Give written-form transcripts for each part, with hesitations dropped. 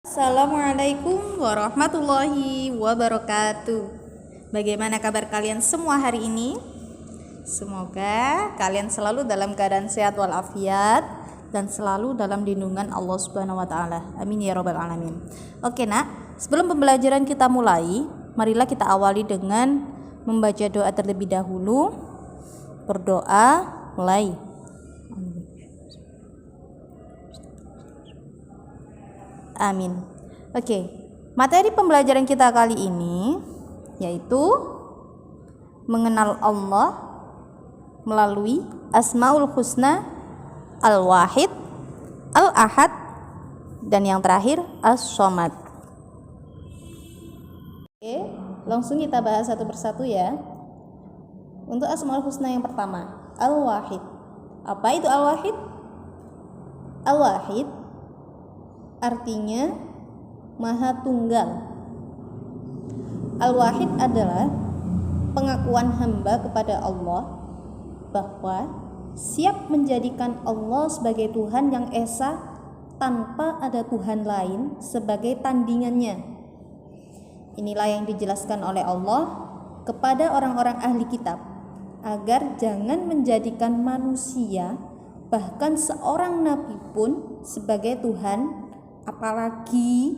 Assalamualaikum warahmatullahi wabarakatuh. Bagaimana kabar kalian semua hari ini? Semoga kalian selalu dalam keadaan sehat walafiat dan selalu dalam lindungan Allah Subhanahu wa taala. Amin ya rabbal alamin. Oke, Nak, sebelum pembelajaran kita mulai, marilah kita awali dengan membaca doa terlebih dahulu. Berdoa, mulai. Amin. Oke, materi pembelajaran kita kali ini yaitu mengenal Allah melalui Asmaul Husna, Al-Wahid, Al-Ahad, dan yang terakhir As-Somad. Oke, langsung kita bahas satu persatu ya. Untuk Asmaul Husna yang pertama, Al-Wahid. Apa itu Al-Wahid? Al-Wahid artinya Maha Tunggal. Al-Wahid adalah pengakuan hamba kepada Allah bahwa siap menjadikan Allah sebagai Tuhan yang esa tanpa ada Tuhan lain sebagai tandingannya. Inilah yang dijelaskan oleh Allah kepada orang-orang ahli kitab agar jangan menjadikan manusia, bahkan seorang nabi pun, sebagai Tuhan, apalagi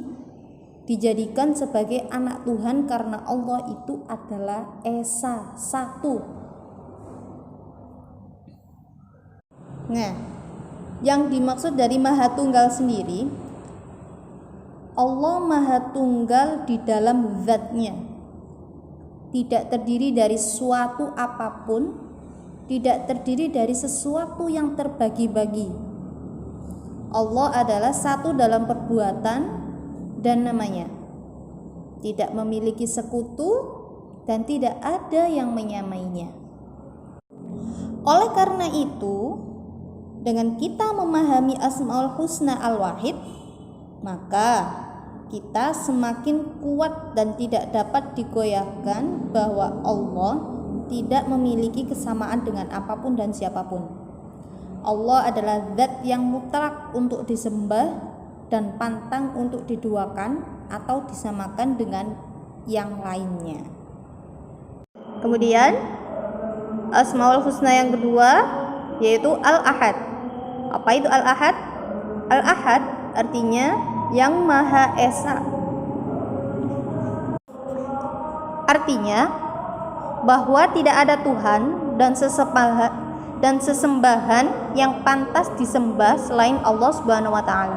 dijadikan sebagai anak Tuhan, karena Allah itu adalah esa, satu. Nah, yang dimaksud dari Maha Tunggal sendiri, Allah Maha Tunggal di dalam zatnya, tidak terdiri dari suatu apapun, tidak terdiri dari sesuatu yang terbagi-bagi. Allah adalah satu dalam perbuatan dan namanya, tidak memiliki sekutu dan tidak ada yang menyamainya. Oleh karena itu, dengan kita memahami Asmaul Husna Al-Wahid, maka kita semakin kuat dan tidak dapat digoyahkan bahwa Allah tidak memiliki kesamaan dengan apapun dan siapapun. Allah adalah zat yang mutlak untuk disembah dan pantang untuk diduakan atau disamakan dengan yang lainnya. Kemudian Asmaul Husna yang kedua yaitu Al-Ahad. Apa itu Al-Ahad? Al-Ahad artinya yang Maha Esa. Artinya bahwa tidak ada Tuhan dan sesembahan yang pantas disembah selain Allah Subhanahu wa taala.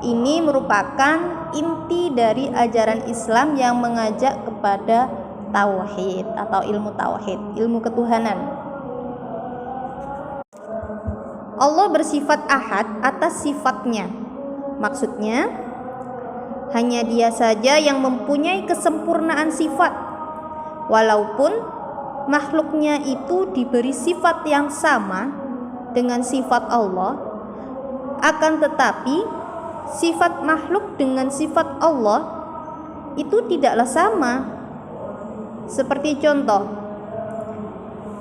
Ini merupakan inti dari ajaran Islam yang mengajak kepada tauhid atau ilmu tauhid, ilmu ketuhanan. Allah bersifat ahad atas sifatnya. Maksudnya, hanya Dia saja yang mempunyai kesempurnaan sifat. Walaupun makhluknya itu diberi sifat yang sama dengan sifat Allah, akan tetapi sifat makhluk dengan sifat Allah itu tidaklah sama. Seperti contoh,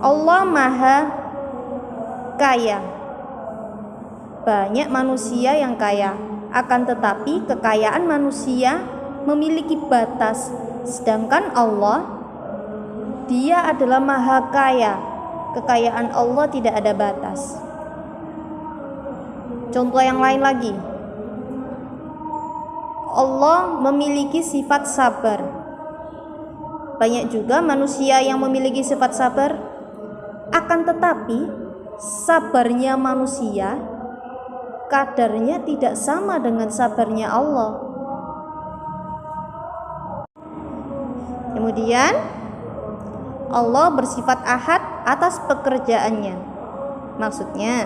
Allah Maha Kaya. Banyak manusia yang kaya, akan tetapi kekayaan manusia memiliki batas, sedangkan Allah, Dia adalah Maha Kaya. Kekayaan Allah tidak ada batas. Contoh yang lain lagi, Allah memiliki sifat sabar. Banyak juga manusia yang memiliki sifat sabar, akan tetapi sabarnya manusia kadarnya tidak sama dengan sabarnya Allah. Kemudian Allah bersifat ahad atas pekerjaannya. Maksudnya,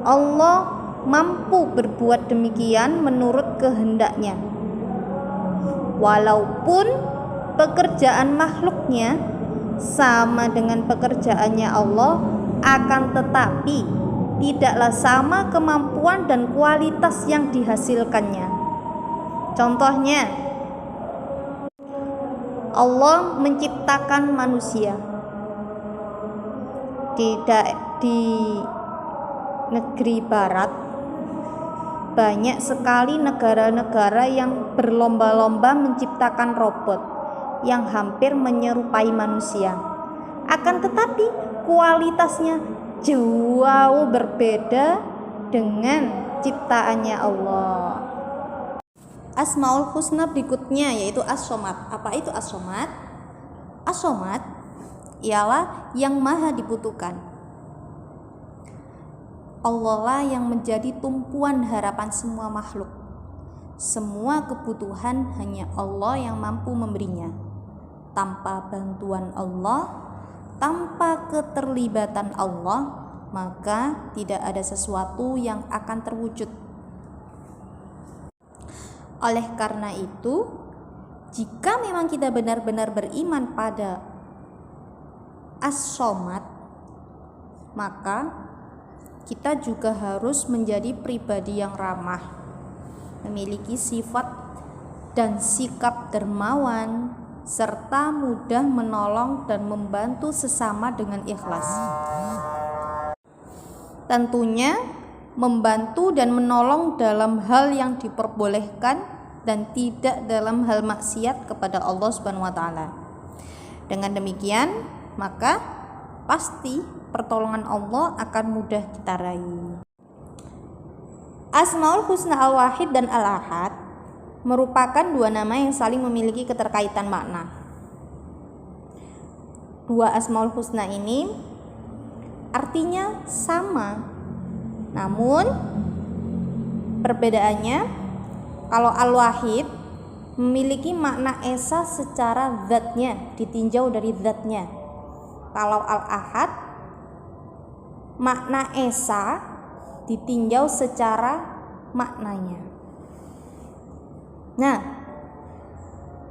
Allah mampu berbuat demikian menurut kehendaknya. Walaupun pekerjaan makhluknya sama dengan pekerjaannya Allah, akan tetapi tidaklah sama kemampuan dan kualitas yang dihasilkannya. Contohnya, Allah menciptakan manusia di negeri barat banyak sekali negara-negara yang berlomba-lomba menciptakan robot yang hampir menyerupai manusia. Akan tetapi kualitasnya jauh berbeda dengan ciptaannya Allah. Asmaul Husna berikutnya yaitu As-Somad. Apa itu As-Somad? As-Somad ialah yang maha dibutuhkan. Allah lah yang menjadi tumpuan harapan semua makhluk. Semua kebutuhan hanya Allah yang mampu memberinya. Tanpa bantuan Allah, tanpa keterlibatan Allah, maka tidak ada sesuatu yang akan terwujud. Oleh karena itu, jika memang kita benar-benar beriman pada As-Somad, maka kita juga harus menjadi pribadi yang ramah, memiliki sifat dan sikap dermawan, serta mudah menolong dan membantu sesama dengan ikhlas. Tentunya membantu dan menolong dalam hal yang diperbolehkan dan tidak dalam hal maksiat kepada Allah Subhanahu wa taala. Dengan demikian, maka pasti pertolongan Allah akan mudah kita raih. Asmaul Husna Al-Wahid dan Al-Ahad merupakan dua nama yang saling memiliki keterkaitan makna. Dua Asmaul Husna ini artinya sama, namun perbedaannya, kalau Al-Wahid memiliki makna esa secara zatnya, ditinjau dari zatnya. Kalau Al-Ahad makna esa ditinjau secara maknanya. Nah,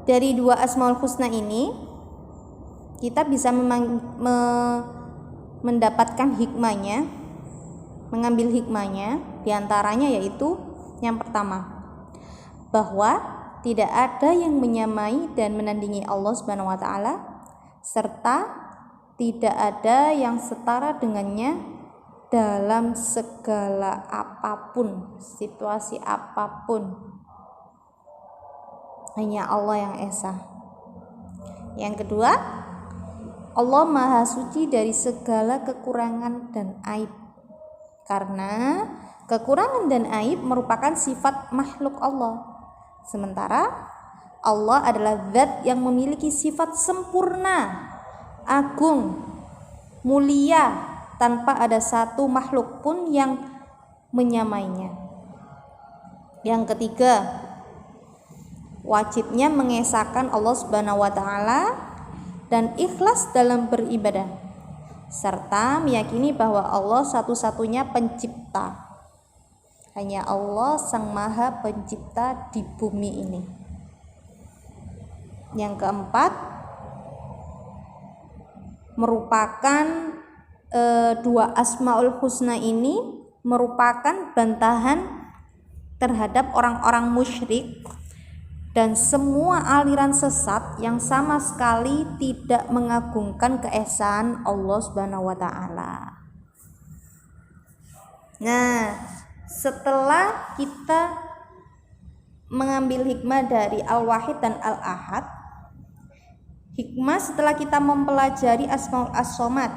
dari dua Asmaul Husna ini kita bisa mendapatkan hikmahnya, mengambil hikmahnya. Diantaranya yaitu yang pertama, bahwa tidak ada yang menyamai dan menandingi Allah Subhanahu wa taala, serta tidak ada yang setara dengannya dalam segala apapun, situasi apapun. Hanya Allah yang esa. Yang kedua, Allah maha suci dari segala kekurangan dan aib, karena kekurangan dan aib merupakan sifat makhluk Allah. Sementara Allah adalah zat yang memiliki sifat sempurna, agung, mulia, tanpa ada satu makhluk pun yang menyamainya. Yang ketiga, wajibnya mengesahkan Allah Subhanahu wa taala dan ikhlas dalam beribadah, serta meyakini bahwa Allah satu-satunya pencipta. Hanya Allah sang maha pencipta di bumi ini. Yang keempat, merupakan dua Asmaul Husna ini merupakan bantahan terhadap orang-orang musyrik dan semua aliran sesat yang sama sekali tidak mengagungkan keesaan Allah Subhanahu wa taala. Nah, setelah kita mengambil hikmah dari Al-Wahid dan Al-Ahad, hikmah setelah kita mempelajari Asmaul As-Somad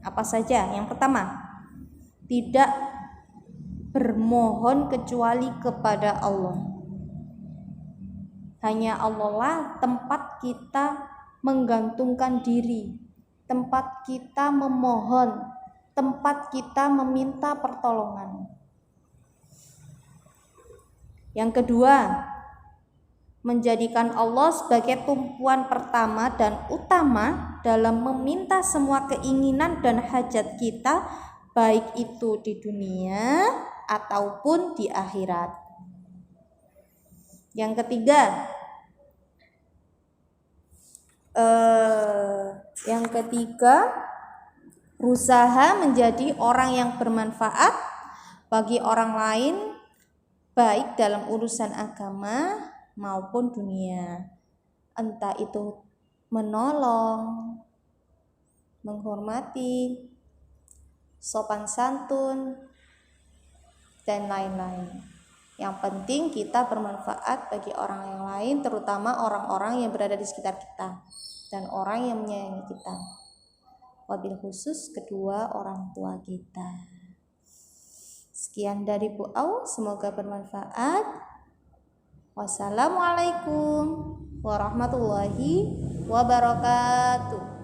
apa saja? Yang pertama, tidak bermohon kecuali kepada Allah. Hanya Allah lah tempat kita menggantungkan diri, tempat kita memohon, tempat kita meminta pertolongan. Yang kedua, menjadikan Allah sebagai tumpuan pertama dan utama dalam meminta semua keinginan dan hajat kita, baik itu di dunia ataupun di akhirat. Yang ketiga, berusaha menjadi orang yang bermanfaat bagi orang lain, baik dalam urusan agama maupun dunia, entah itu menolong, menghormati, sopan santun, dan lain-lain. Yang penting kita bermanfaat bagi orang yang lain, terutama orang-orang yang berada di sekitar kita dan orang yang menyayangi kita. Wabil khusus kedua orang tua kita. Sekian dari Bu Au, semoga bermanfaat. Wassalamualaikum warahmatullahi wabarakatuh.